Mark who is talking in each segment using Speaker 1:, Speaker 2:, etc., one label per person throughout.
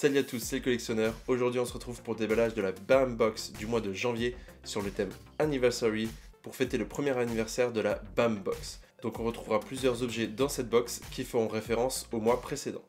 Speaker 1: Salut à tous, c'est le collectionneur. Aujourd'hui on se retrouve pour le déballage de la BAM Box du mois de janvier sur le thème Anniversary pour fêter le premier anniversaire de la BAM Box. Donc on retrouvera plusieurs objets dans cette box qui feront référence au mois précédent.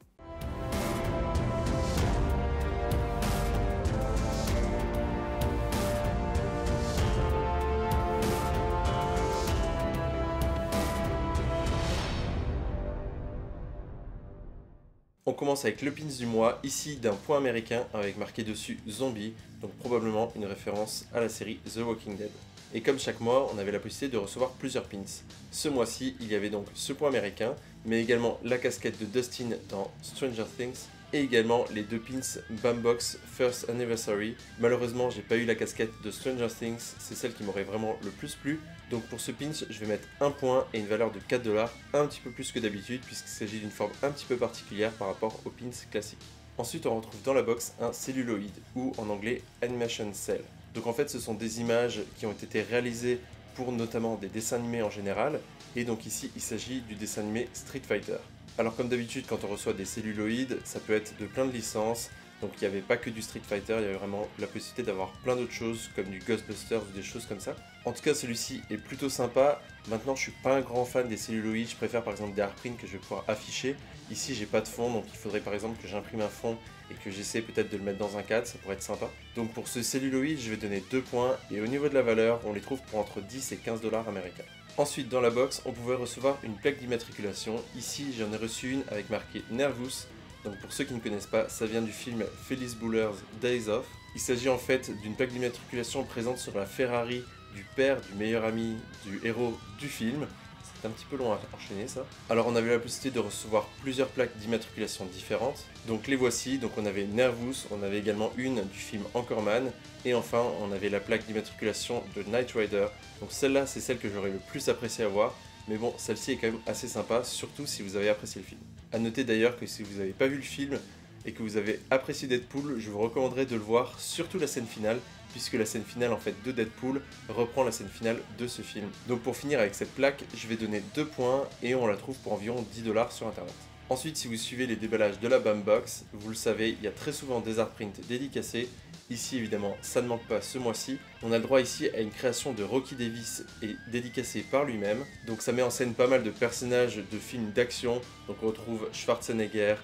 Speaker 1: On commence avec le pins du mois, ici d'un point américain avec marqué dessus Zombie, donc probablement une référence à la série The Walking Dead. Et comme chaque mois, on avait la possibilité de recevoir plusieurs pins. Ce mois-ci, il y avait donc ce point américain, mais également la casquette de Dustin dans Stranger Things, et également les deux pins Bambox First Anniversary. Malheureusement, j'ai pas eu la casquette de Stranger Things, c'est celle qui m'aurait vraiment le plus plu. Donc pour ce pins, je vais mettre un point et une valeur de 4$, un petit peu plus que d'habitude, puisqu'il s'agit d'une forme un petit peu particulière par rapport aux pins classiques. Ensuite, on retrouve dans la box un celluloïd, ou en anglais Animation Cell. Donc en fait, ce sont des images qui ont été réalisées pour notamment des dessins animés en général, et donc ici, il s'agit du dessin animé Street Fighter. Alors comme d'habitude, quand on reçoit des celluloïdes, ça peut être de plein de licences, donc il n'y avait pas que du Street Fighter, il y avait vraiment la possibilité d'avoir plein d'autres choses, comme du Ghostbusters ou des choses comme ça. En tout cas, celui-ci est plutôt sympa. Maintenant, je suis pas un grand fan des celluloïdes, je préfère par exemple des hardprints que je vais pouvoir afficher. Ici, j'ai pas de fond, donc il faudrait par exemple que j'imprime un fond et que j'essaie peut-être de le mettre dans un cadre, ça pourrait être sympa. Donc pour ce celluloïde, je vais donner 2 points, et au niveau de la valeur, on les trouve pour entre 10 et 15$ américains. Ensuite, dans la box, on pouvait recevoir une plaque d'immatriculation. Ici, j'en ai reçu une avec marqué Nervous. Donc pour ceux qui ne connaissent pas, ça vient du film Ferris Bueller's Days Off. Il s'agit en fait d'une plaque d'immatriculation présente sur la Ferrari du père du meilleur ami du héros du film. C'est un petit peu long à enchaîner ça. Alors on avait la possibilité de recevoir plusieurs plaques d'immatriculation différentes. Donc les voici, donc on avait Nervous, on avait également une du film Anchorman, et enfin on avait la plaque d'immatriculation de Knight Rider. Donc celle-là c'est celle que j'aurais le plus apprécié à voir, mais bon celle-ci est quand même assez sympa, surtout si vous avez apprécié le film. A noter d'ailleurs que si vous n'avez pas vu le film et que vous avez apprécié Deadpool, je vous recommanderais de le voir, surtout la scène finale, puisque la scène finale en fait de Deadpool reprend la scène finale de ce film. Donc pour finir avec cette plaque, je vais donner 2 points et on la trouve pour environ 10$ sur internet. Ensuite, si vous suivez les déballages de la BAM Box, vous le savez, il y a très souvent des artprints dédicacés. Ici évidemment, ça ne manque pas ce mois-ci. On a le droit ici à une création de Rocky Davis et dédicacée par lui-même. Donc ça met en scène pas mal de personnages de films d'action. Donc on retrouve Schwarzenegger,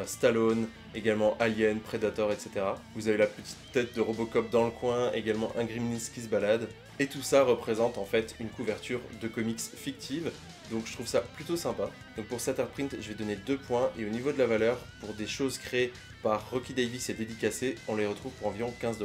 Speaker 1: Stallone, également Alien, Predator, etc. Vous avez la petite tête de Robocop dans le coin, également un Gremlins qui se balade. Et tout ça représente en fait une couverture de comics fictive. Donc je trouve ça plutôt sympa. Donc pour cet artprint, je vais donner 2 points. Et au niveau de la valeur, pour des choses créées par Rocky Davis et dédicacées, on les retrouve pour environ 15$.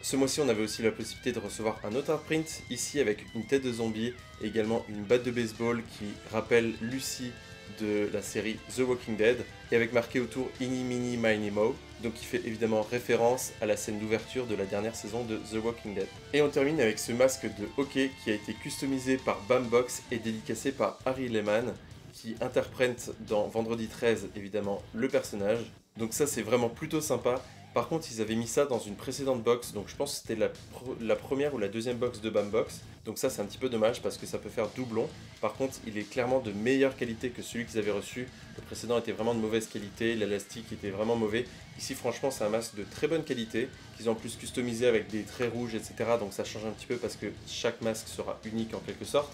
Speaker 1: Ce mois-ci, on avait aussi la possibilité de recevoir un autre artprint, ici avec une tête de zombie, et également une batte de baseball qui rappelle Lucy de la série The Walking Dead, et avec marqué autour Eeny Meeny Miny Moe, donc qui fait évidemment référence à la scène d'ouverture de la dernière saison de The Walking Dead. Et on termine avec ce masque de hockey qui a été customisé par Bambox et dédicacé par Harry Lehman, qui interprète dans Vendredi 13 évidemment le personnage. Donc ça c'est vraiment plutôt sympa. Par contre, ils avaient mis ça dans une précédente box, donc je pense que c'était la première ou la deuxième box de Bambox. Donc ça, c'est un petit peu dommage parce que ça peut faire doublon. Par contre, il est clairement de meilleure qualité que celui qu'ils avaient reçu. Le précédent était vraiment de mauvaise qualité, l'élastique était vraiment mauvais. Ici, franchement, c'est un masque de très bonne qualité, qu'ils ont en plus customisé avec des traits rouges, etc. Donc ça change un petit peu parce que chaque masque sera unique en quelque sorte.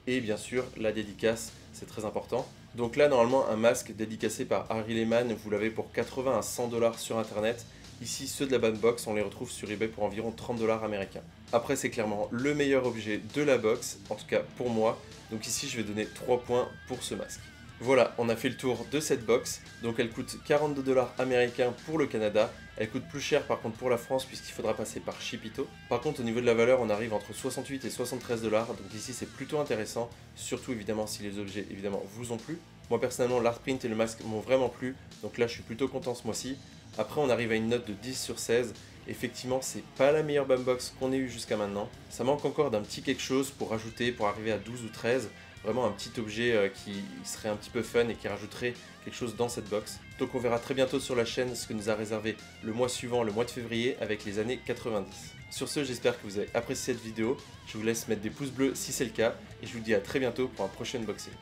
Speaker 1: Et bien sûr, la dédicace, c'est très important. Donc là, normalement, un masque dédicacé par Harry Lehman, vous l'avez pour 80 à 100$ sur internet. Ici, ceux de la BAM Box, on les retrouve sur eBay pour environ 30$ américains. Après, c'est clairement le meilleur objet de la box, en tout cas pour moi. Donc ici, je vais donner 3 points pour ce masque. Voilà, on a fait le tour de cette box. Donc elle coûte 42$ américains pour le Canada. Elle coûte plus cher par contre pour la France puisqu'il faudra passer par Shipito. Par contre, au niveau de la valeur, on arrive entre 68 et 73$. Donc ici, c'est plutôt intéressant. Surtout évidemment si les objets évidemment vous ont plu. Moi personnellement, l'artprint et le masque m'ont vraiment plu. Donc là, je suis plutôt content ce mois-ci. Après, on arrive à une note de 10 sur 16. Effectivement, c'est pas la meilleure BAM Box qu'on ait eue jusqu'à maintenant. Ça manque encore d'un petit quelque chose pour rajouter, pour arriver à 12 ou 13. Vraiment un petit objet qui serait un petit peu fun et qui rajouterait quelque chose dans cette box. Donc on verra très bientôt sur la chaîne ce que nous a réservé le mois suivant, le mois de février, avec les années 90. Sur ce, j'espère que vous avez apprécié cette vidéo. Je vous laisse mettre des pouces bleus si c'est le cas. Et je vous dis à très bientôt pour un prochain unboxing.